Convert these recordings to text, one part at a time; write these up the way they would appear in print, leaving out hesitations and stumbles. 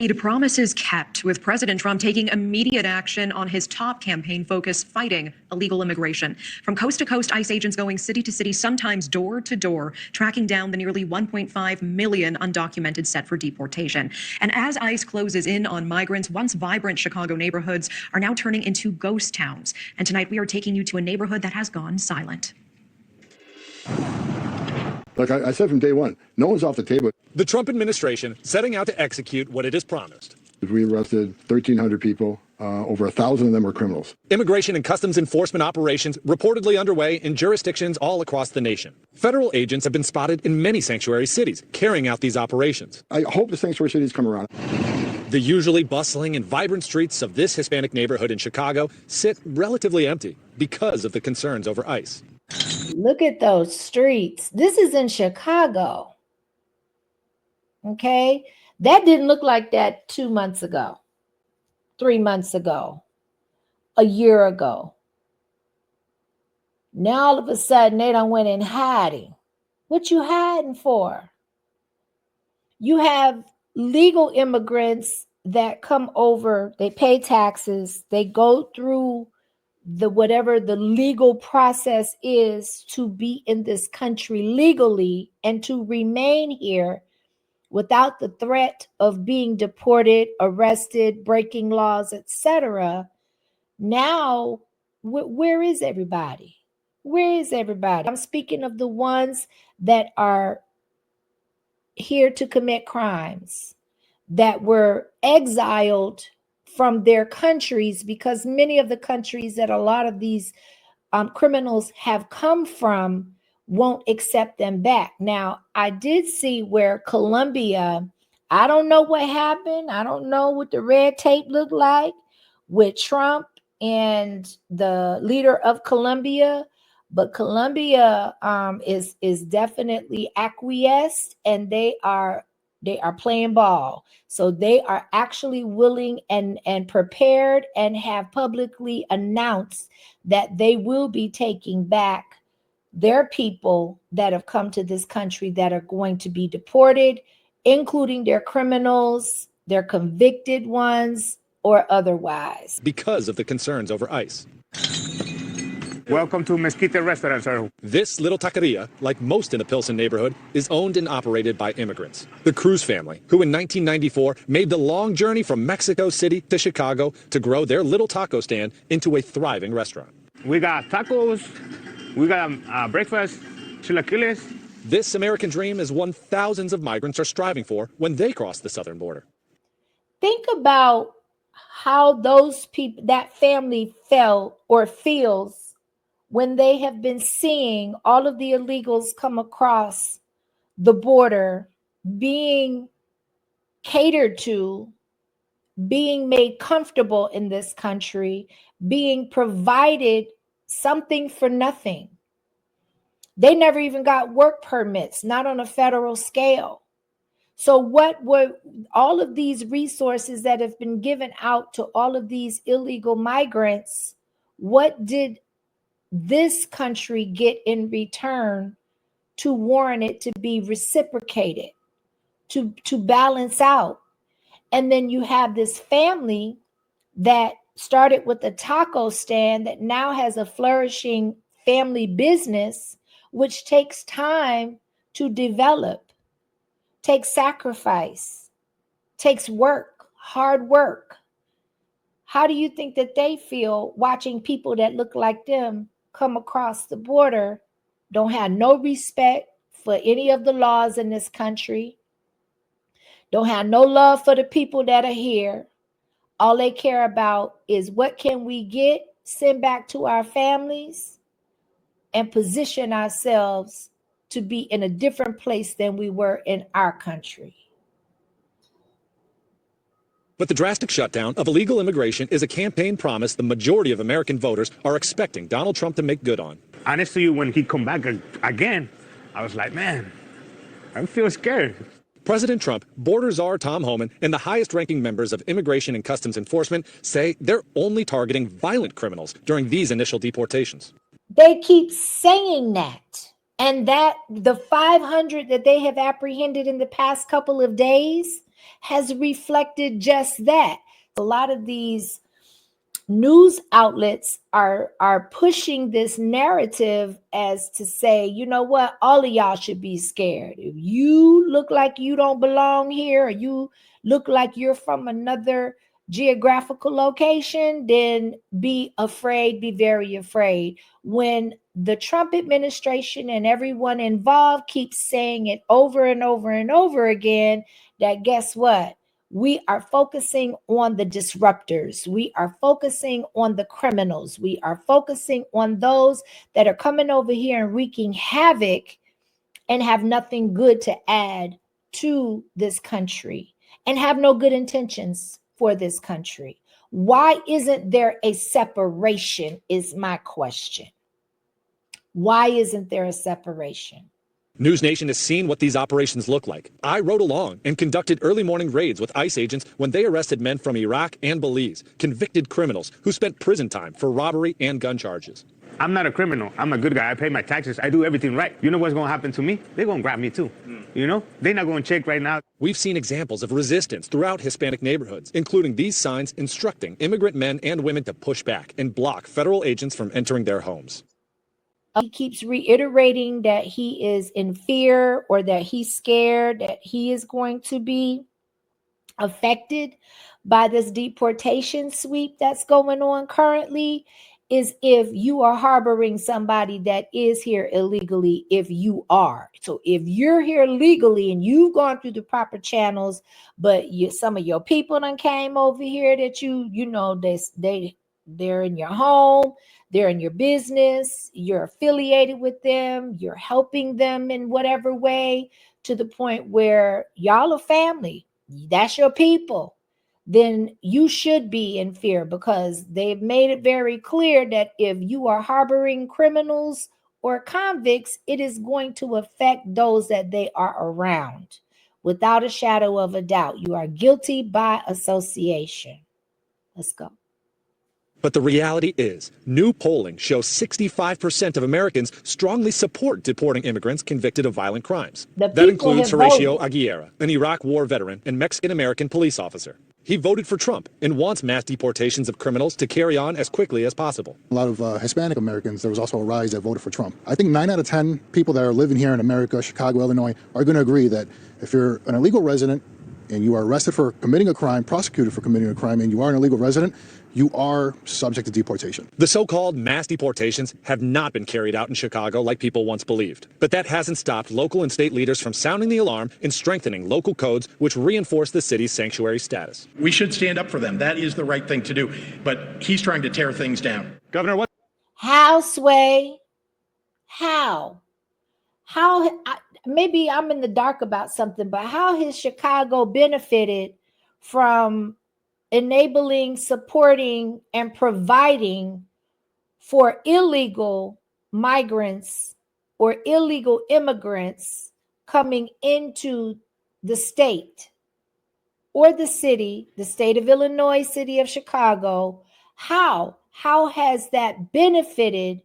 Promises kept, with President Trump taking immediate action on his top campaign focus, fighting illegal immigration. From coast to coast, ICE agents going city to city, sometimes door to door, tracking down the nearly 1.5 million undocumented set for deportation. And as ICE closes in on migrants, once vibrant Chicago neighborhoods are now turning into ghost towns. And tonight we are taking you to a neighborhood that has gone silent. Like I said from day one, no one's off the table. The Trump administration setting out to execute what it has promised. We arrested 1,300 people. Over 1,000 of them were criminals. Immigration and customs enforcement operations reportedly underway in jurisdictions all across the nation. Federal agents have been spotted in many sanctuary cities carrying out these operations. I hope the sanctuary cities come around. The usually bustling and vibrant streets of this Hispanic neighborhood in Chicago sit relatively empty because of the concerns over ICE. Look at those streets. This is in Chicago. Okay. That didn't look like that 2 months ago, 3 months ago, a year ago. Now all of a sudden they done went in hiding. What you hiding for? You have legal immigrants that come over, they pay taxes, they go through the whatever the legal process is to be in this country legally and to remain here without the threat of being deported, arrested, breaking laws, etc. Now, where is everybody? Where is everybody? I'm speaking of the ones that are here to commit crimes, that were exiled from their countries, because many of the countries that a lot of these criminals have come from won't accept them back. Now, I did see where Colombia, I don't know what happened. I don't know what the red tape looked like with Trump and the leader of Colombia, but Colombia is definitely acquiesced, and they are playing ball. So they are actually willing and prepared and have publicly announced that they will be taking back their people that have come to this country that are going to be deported, including their criminals, their convicted ones, or otherwise. Because of the concerns over ICE. Welcome to Mesquite Restaurant, sir. This little taqueria, like most in the Pilsen neighborhood, is owned and operated by immigrants. The Cruz family, who in 1994 made the long journey from Mexico City to Chicago to grow their little taco stand into a thriving restaurant. We got tacos, we got breakfast, chilaquiles. This American dream is one thousands of migrants are striving for when they cross the southern border. Think about how those people, that family felt or feels when they have been seeing all of the illegals come across the border, being catered to, being made comfortable in this country, being provided something for nothing. They never even got work permits, not on a federal scale. So what were all of these resources that have been given out to all of these illegal migrants? What did this country get in return to warrant it to be reciprocated, to balance out? And then you have this family that started with a taco stand that now has a flourishing family business, which takes time to develop, takes sacrifice, takes work, hard work. How do you think that they feel watching people that look like them come across the border, don't have no respect for any of the laws in this country, don't have no love for the people that are here? All they care about is what can we get, send back to our families, and position ourselves to be in a different place than we were in our country. But the drastic shutdown of illegal immigration is a campaign promise the majority of American voters are expecting Donald Trump to make good on. Honestly, when he come back again, I was like, man, I feel scared. President Trump, border czar Tom Homan, and the highest-ranking members of Immigration and Customs Enforcement say they're only targeting violent criminals during these initial deportations. They keep saying that, and that the 500 that they have apprehended in the past couple of days, has reflected just that. A lot of these news outlets are pushing this narrative as to say, you know what, all of y'all should be scared. If you look like you don't belong here, or you look like you're from another geographical location, then be afraid, be very afraid. When the Trump administration and everyone involved keeps saying it over and over and over again, that guess what? We are focusing on the disruptors. We are focusing on the criminals. We are focusing on those that are coming over here and wreaking havoc and have nothing good to add to this country and have no good intentions for this country. Why isn't there a separation is my question. Why isn't there a separation? News Nation has seen what these operations look like. I rode along and conducted early morning raids with ICE agents when they arrested men from Iraq and Belize, convicted criminals who spent prison time for robbery and gun charges. I'm not a criminal. I'm a good guy. I pay my taxes. I do everything right. You know what's going to happen to me? They're going to grab me too. You know, they're not going to check right now. We've seen examples of resistance throughout Hispanic neighborhoods, including these signs instructing immigrant men and women to push back and block federal agents from entering their homes. He keeps reiterating that he is in fear or that he's scared that he is going to be affected by this deportation sweep that's going on currently. Is if you are harboring somebody that is here illegally, if you are. So if you're here legally and you've gone through the proper channels, but some of your people done came over here that you know, they're in your home, they're in your business, you're affiliated with them, you're helping them in whatever way to the point where y'all are family, that's your people, then you should be in fear, because they've made it very clear that if you are harboring criminals or convicts, it is going to affect those that they are around. Without a shadow of a doubt, you are guilty by association. Let's go. But the reality is, new polling shows 65% of Americans strongly support deporting immigrants convicted of violent crimes. That includes Horatio Aguilera, an Iraq War veteran and Mexican-American police officer. He voted for Trump and wants mass deportations of criminals to carry on as quickly as possible. A lot of Hispanic Americans, there was also a rise that voted for Trump. I think 9 out of 10 people that are living here in America, Chicago, Illinois, are going to agree that if you're an illegal resident and you are arrested for committing a crime, prosecuted for committing a crime, and you are an illegal resident, you are subject to deportation. The so-called mass deportations have not been carried out in Chicago like people once believed. But that hasn't stopped local and state leaders from sounding the alarm and strengthening local codes which reinforce the city's sanctuary status. We should stand up for them. That is the right thing to do. But he's trying to tear things down. Governor, what? How, Sway? How? Maybe I'm in the dark about something, but how has Chicago benefited from enabling, supporting, and providing for illegal migrants or illegal immigrants coming into the state or the city, the state of Illinois, city of Chicago? How has that benefited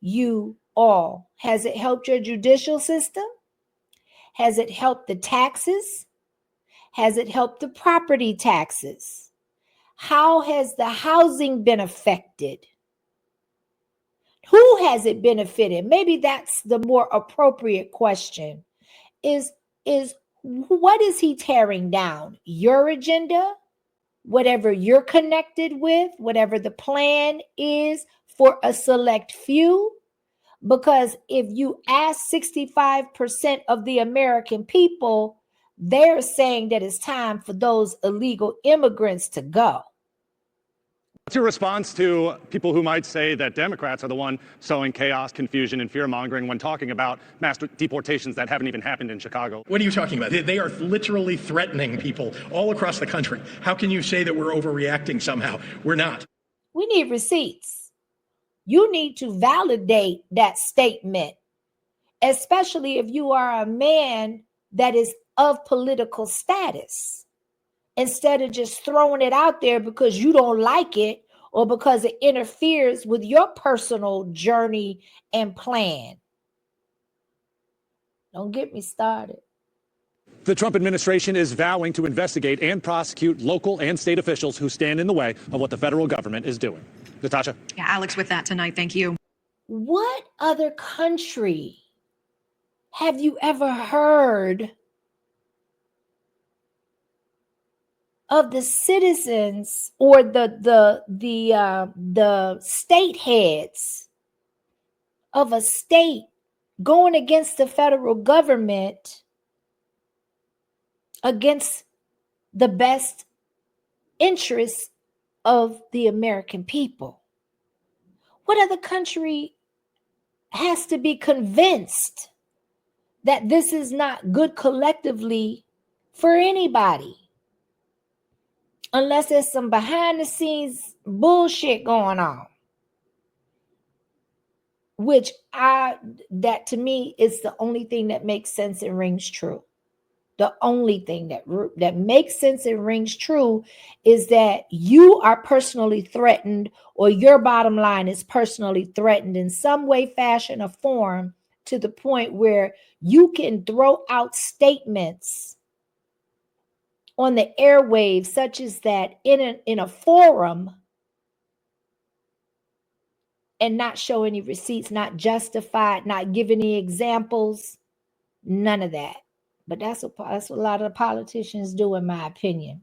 you all? Has it helped your judicial system? Has it helped the taxes? Has it helped the property taxes? How has the housing been affected? Who has it benefited? Maybe that's the more appropriate question. Is what is he tearing down? Your agenda? Whatever you're connected with, whatever the plan is for a select few? Because if you ask 65% of the American people, they're saying that it's time for those illegal immigrants to go. What's your response to people who might say that Democrats are the one sowing chaos, confusion, and fear-mongering when talking about mass deportations that haven't even happened in Chicago? What are you talking about? They are literally threatening people all across the country. How can you say that we're overreacting somehow? We're not. We need receipts. You need to validate that statement, especially if you are a man that is of political status, instead of just throwing it out there because you don't like it or because it interferes with your personal journey and plan. Don't get me started. The Trump administration is vowing to investigate and prosecute local and state officials who stand in the way of what the federal government is doing. Natasha? Yeah, Alex, with that tonight, thank you. What other country have you ever heard of the citizens or the state heads of a state going against the federal government against the best interests of the American people? What other country has to be convinced that this is not good collectively for anybody? Unless there's some behind the scenes bullshit going on. Which that to me is the only thing that makes sense and rings true. The only thing that makes sense and rings true is that you are personally threatened, or your bottom line is personally threatened in some way, fashion, or form, to the point where you can throw out statements on the airwaves such as that in a forum and not show any receipts, not justify it, not give any examples, none of that. But that's what a lot of the politicians do, in my opinion.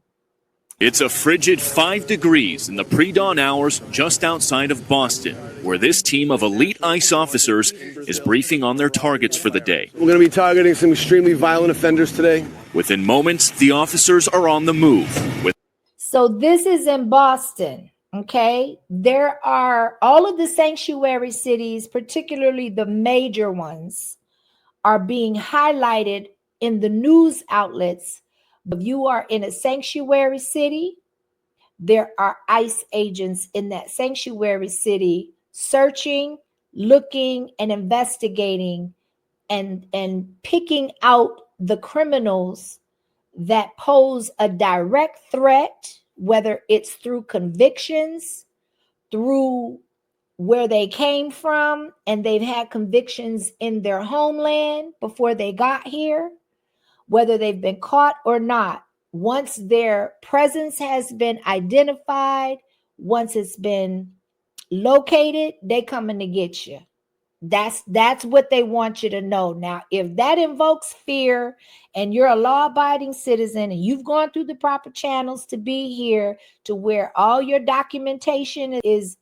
It's a frigid 5 degrees in the pre-dawn hours just outside of Boston, where this team of elite ICE officers is briefing on their targets for the day. We're going to be targeting some extremely violent offenders today. Within moments, the officers are on the move. So this is in Boston, okay? There are all of the sanctuary cities, particularly the major ones, are being highlighted in the news outlets. If you are in a sanctuary city, there are ICE agents in that sanctuary city searching, looking, and investigating and picking out the criminals that pose a direct threat, whether it's through convictions, through where they came from, and they've had convictions in their homeland before they got here, whether they've been caught or not. Once their presence has been identified, once it's been located, they coming to get you. That's what they want you to know. Now, if that invokes fear and you're a law-abiding citizen and you've gone through the proper channels to be here, to where all your documentation is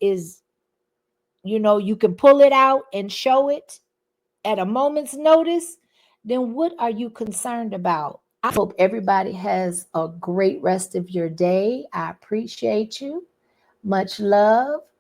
you can pull it out and show it at a moment's notice, then what are you concerned about? I hope everybody has a great rest of your day. I appreciate you. Much love.